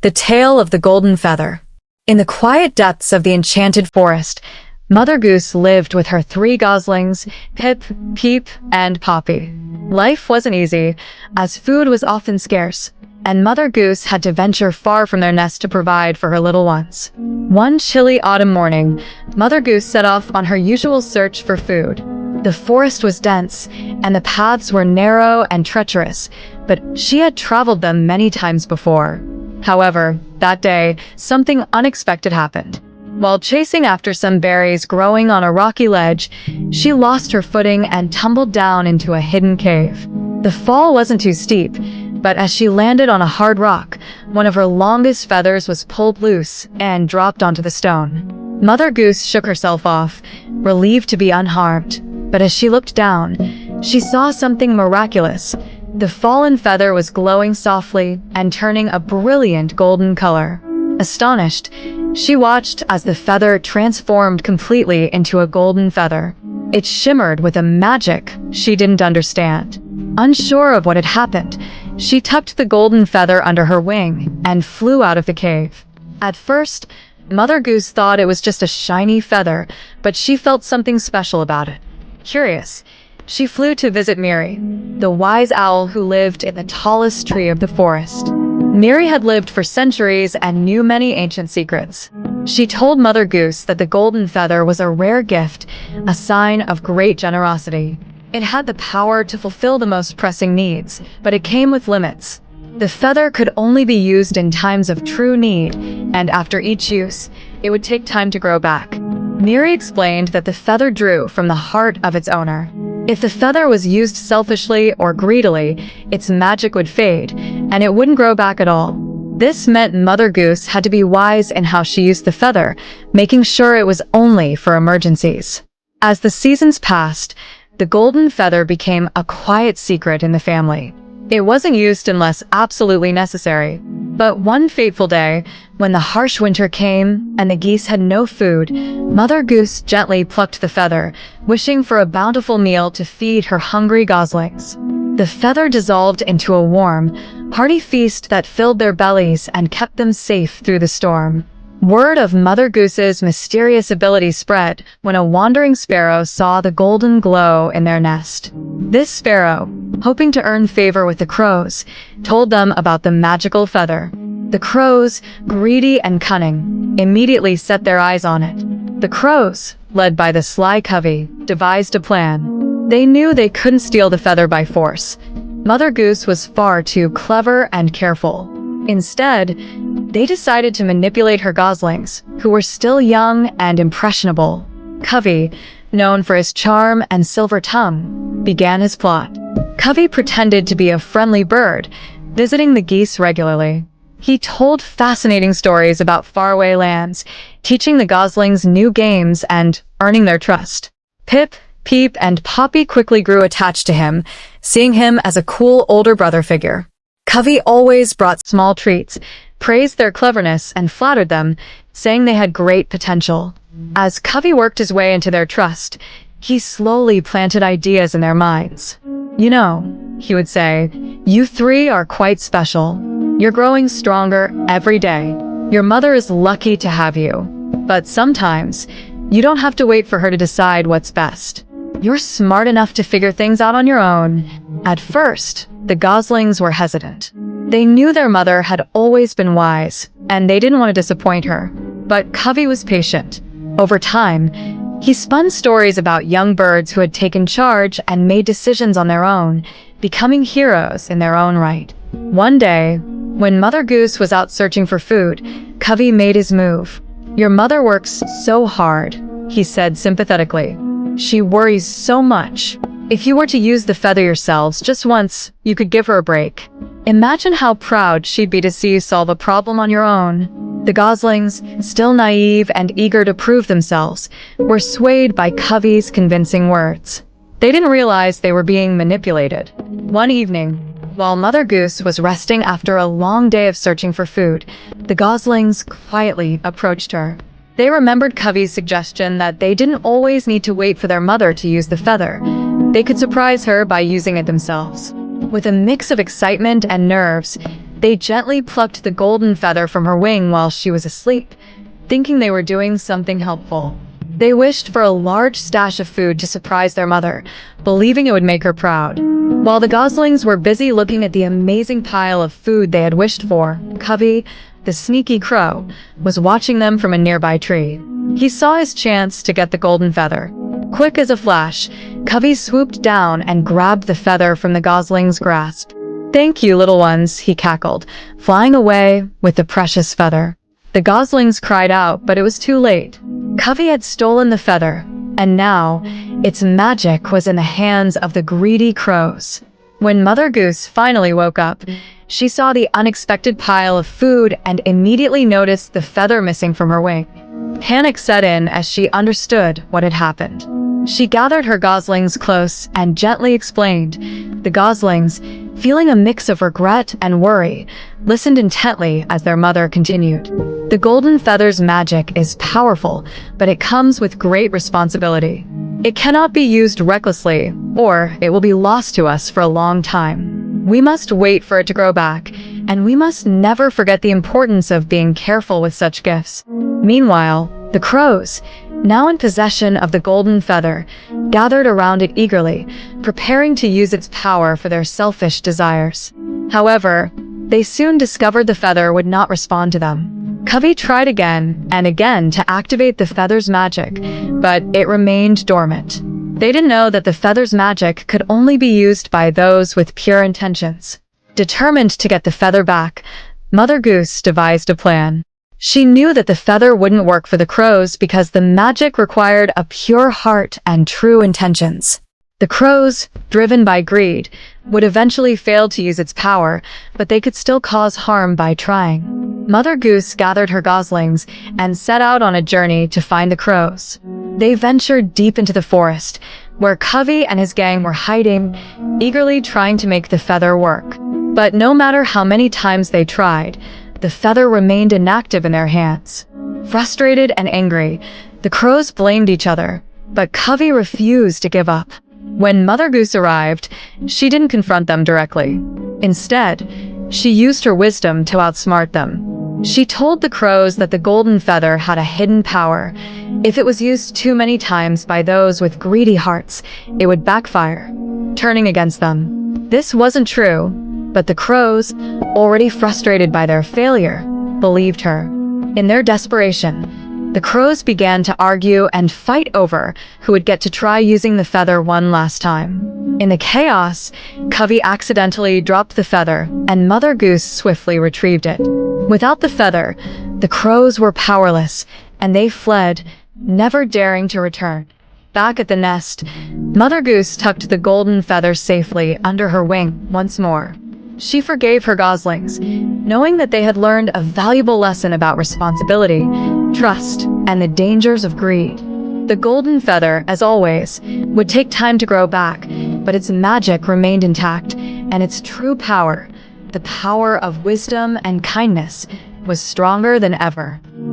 The Tale of the Golden Feather. In the quiet depths of the enchanted forest, Mother Goose lived with her three goslings, Pip, Peep, and Poppy. Life wasn't easy, as food was often scarce, and Mother Goose had to venture far from their nest to provide for her little ones. One chilly autumn morning, Mother Goose set off on her usual search for food. The forest was dense, and the paths were narrow and treacherous, but she had traveled them many times before. However, that day, something unexpected happened. While chasing after some berries growing on a rocky ledge, she lost her footing and tumbled down into a hidden cave. The fall wasn't too steep, but as she landed on a hard rock, one of her longest feathers was pulled loose and dropped onto the stone. Mother Goose shook herself off, relieved to be unharmed, but as she looked down, she saw something miraculous. The fallen feather was glowing softly and turning a brilliant golden color. Astonished, she watched as the feather transformed completely into a golden feather. It shimmered with a magic she didn't understand. Unsure of what had happened, she tucked the golden feather under her wing and flew out of the cave. At first, Mother Goose thought it was just a shiny feather, but she felt something special about it. Curious, she flew to visit Miri, the wise owl who lived in the tallest tree of the forest. Miri had lived for centuries and knew many ancient secrets. She told Mother Goose that the golden feather was a rare gift, a sign of great generosity. It had the power to fulfill the most pressing needs, but it came with limits. The feather could only be used in times of true need, and after each use, it would take time to grow back. Miri explained that the feather drew from the heart of its owner. If the feather was used selfishly or greedily, its magic would fade, and it wouldn't grow back at all. This meant Mother Goose had to be wise in how she used the feather, making sure it was only for emergencies. As the seasons passed, the golden feather became a quiet secret in the family. It wasn't used unless absolutely necessary. But one fateful day, when the harsh winter came and the geese had no food, Mother Goose gently plucked the feather, wishing for a bountiful meal to feed her hungry goslings. The feather dissolved into a warm, hearty feast that filled their bellies and kept them safe through the storm. Word of Mother Goose's mysterious ability spread when a wandering sparrow saw the golden glow in their nest. This sparrow, hoping to earn favor with the crows, told them about the magical feather. The crows, greedy and cunning, immediately set their eyes on it. The crows, led by the sly covey, devised a plan. They knew they couldn't steal the feather by force. Mother Goose was far too clever and careful. Instead, they decided to manipulate her goslings, who were still young and impressionable. Covey, known for his charm and silver tongue, began his plot. Covey pretended to be a friendly bird, visiting the geese regularly. He told fascinating stories about faraway lands, teaching the goslings new games and earning their trust. Pip, Peep, and Poppy quickly grew attached to him, seeing him as a cool older brother figure. Covey always brought small treats, praised their cleverness, and flattered them, saying they had great potential. As Covey worked his way into their trust, he slowly planted ideas in their minds. "You know," he would say, "you three are quite special. You're growing stronger every day. Your mother is lucky to have you. But sometimes, you don't have to wait for her to decide what's best. You're smart enough to figure things out on your own." At first, the goslings were hesitant. They knew their mother had always been wise, and they didn't want to disappoint her. But Covey was patient. Over time, he spun stories about young birds who had taken charge and made decisions on their own, becoming heroes in their own right. One day, when Mother Goose was out searching for food, Covey made his move. "Your mother works so hard," he said sympathetically. "She worries so much. If you were to use the feather yourselves just once, you could give her a break. Imagine how proud she'd be to see you solve a problem on your own." The goslings, still naive and eager to prove themselves, were swayed by Covey's convincing words. They didn't realize they were being manipulated. One evening, while Mother Goose was resting after a long day of searching for food, the goslings quietly approached her. They remembered Covey's suggestion that they didn't always need to wait for their mother to use the feather. They could surprise her by using it themselves. With a mix of excitement and nerves, They gently plucked the golden feather from her wing while she was asleep, thinking they were doing something helpful. They wished for a large stash of food to surprise their mother, believing it would make her proud. While the goslings were busy looking at the amazing pile of food they had wished for, Covey, the sneaky crow, was watching them from a nearby tree. He saw his chance to get the golden feather. Quick as a flash, Covey swooped down and grabbed the feather from the gosling's grasp. "Thank you, little ones," he cackled, flying away with the precious feather. The goslings cried out, but it was too late. Covey had stolen the feather, and now its magic was in the hands of the greedy crows. When Mother Goose finally woke up, she saw the unexpected pile of food and immediately noticed the feather missing from her wing. Panic set in as she understood what had happened. She gathered her goslings close and gently explained. The goslings, feeling a mix of regret and worry, listened intently as their mother continued. "The golden feather's magic is powerful, but it comes with great responsibility. It cannot be used recklessly, or it will be lost to us for a long time. We must wait for it to grow back, and we must never forget the importance of being careful with such gifts." Meanwhile, the crows, now in possession of the golden feather, gathered around it eagerly, preparing to use its power for their selfish desires. However, they soon discovered the feather would not respond to them. Covey tried again and again to activate the feather's magic, but it remained dormant. They didn't know that the feather's magic could only be used by those with pure intentions. Determined to get the feather back, Mother Goose devised a plan. She knew that the feather wouldn't work for the crows because the magic required a pure heart and true intentions. The crows, driven by greed, would eventually fail to use its power, but they could still cause harm by trying. Mother Goose gathered her goslings and set out on a journey to find the crows. They ventured deep into the forest, where Covey and his gang were hiding, eagerly trying to make the feather work. But no matter how many times they tried, the feather remained inactive in their hands. Frustrated and angry, the crows blamed each other, but Covey refused to give up. When Mother Goose arrived, she didn't confront them directly. Instead, she used her wisdom to outsmart them. She told the crows that the golden feather had a hidden power. If it was used too many times by those with greedy hearts, it would backfire, turning against them. This wasn't true, but the crows, already frustrated by their failure, believed her. In their desperation, the crows began to argue and fight over who would get to try using the feather one last time. In the chaos, Covey accidentally dropped the feather, and Mother Goose swiftly retrieved it. Without the feather, the crows were powerless, and they fled, never daring to return. Back at the nest, Mother Goose tucked the golden feather safely under her wing once more. She forgave her goslings, knowing that they had learned a valuable lesson about responsibility, trust, and the dangers of greed. The golden feather, as always, would take time to grow back, but its magic remained intact, and its true power, the power of wisdom and kindness, was stronger than ever.